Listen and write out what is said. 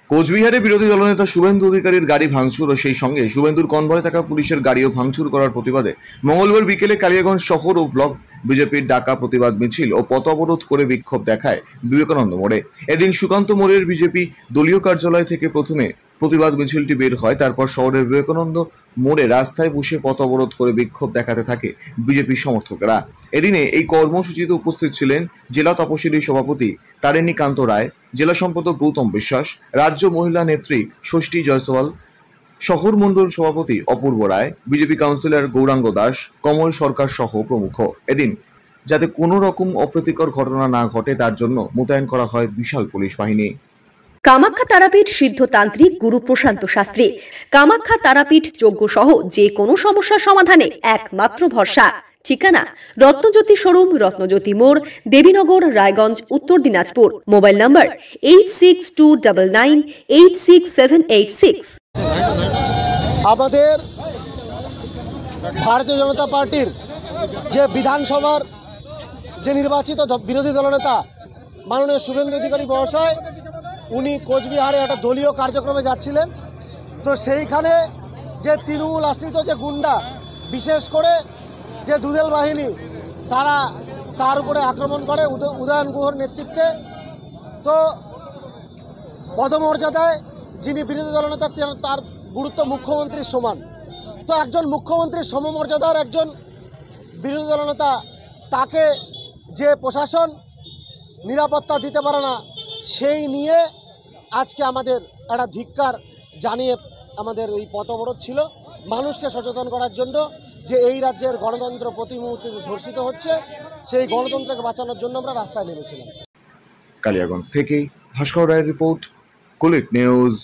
কোচবিহারে বিরোধী দলনেতা শুভেন্দু অধিকারীর গাড়ি ভাঙচুর ও সেই সঙ্গে শুভেন্দুর কনভয়ে থাকা পুলিশের গাড়িও ভাঙচুর করার প্রতিবাদে মঙ্গলবার বিকেলে কালিয়াগঞ্জ শহর ও ব্লক বিজেপির ডাকা প্রতিবাদ মিছিল ও পথ অবরোধ করে বিক্ষোভ দেখায় বিবেকানন্দ মোড়ে। এদিন সুকান্ত মোড়ের বিজেপি দলীয় কার্যালয় থেকে প্রথমে প্রতিবাদ মিছিলটি বের হয়, তারপর শহরের বিবেকানন্দ মোড়ে রাস্তায় বসে পথ অবরোধ করে বিক্ষোভ দেখাতে থাকে বিজেপি সমর্থকেরা। এদিনে এই কর্মসূচিতে উপস্থিত ছিলেন জেলা তপশিলি সভাপতি তারিণীকান্ত রায়, জেলা সম্পাদক গৌতম বিশ্বাস, রাজ্য মহিলা নেত্রী ষষ্ঠী জয়সওয়াল, শহর মণ্ডল সভাপতি অপূর্ব রায়, বিজেপি কাউন্সিলর গৌরাঙ্গ দাস, কমল সরকার সহ প্রমুখ। এদিন যাতে কোনো রকম অপ্রীতিকর ঘটনা না ঘটে তার জন্য মোতায়েন করা হয় বিশাল পুলিশ বাহিনী। কামাখ্যা তারাপীঠ সিদ্ধতান্ত্রিক গুরু প্রশান্ত শাস্ত্রী। কামাখ্যা তারাপীঠ যজ্ঞ সহ যে কোনো সমস্যার সমাধানে একমাত্র ভরসা। ঠিকানা রত্নজ্যোতি শোরুম, রত্নজ্যোতি মোড়, দেবীনগর, রায়গঞ্জ, উত্তর দিনাজপুর। মোবাইল নম্বর 8629986786। আমাদের ভারতীয় জনতা পার্টির যে বিধানসভার যে নির্বাচিত বিরোধী দলনেতা মাননীয় শুভেন্দু অধিকারী মহাশয়, উনি কোচবিহারে একটা দলীয় কার্যক্রমে যাচ্ছিলেন। তো সেইখানে যে তৃণমূল আশ্রিত যে গুন্ডা, বিশেষ করে যে দুদেল বাহিনী, তারা তার উপরে আক্রমণ করে উদয়ন গুহর নেতৃত্বে। তো পদমর্যাদায় যিনি বিরোধী দলনেতা তার গুরুত্ব মুখ্যমন্ত্রীর সমান। তো একজন মুখ্যমন্ত্রীর সমমর্যাদার একজন বিরোধী দলনেতা, তাকে যে প্রশাসন নিরাপত্তা দিতে পারে না, সেই নিয়ে আজকে আমাদের একটা ধিক্কার জানিয়ে আমাদের এই পথ অবরোধ ছিল, মানুষকে সচেতন করার জন্য যে এই রাজ্যের গণতন্ত্র প্রতি মুহূর্তে ধর্ষিত হচ্ছে, সেই গণতন্ত্রকে বাঁচানোর জন্য আমরা রাস্তায় নেমেছিলাম। কালিয়াগঞ্জ থেকে ভাস্কর রায়ের রিপোর্ট, কুলিক নিউজ।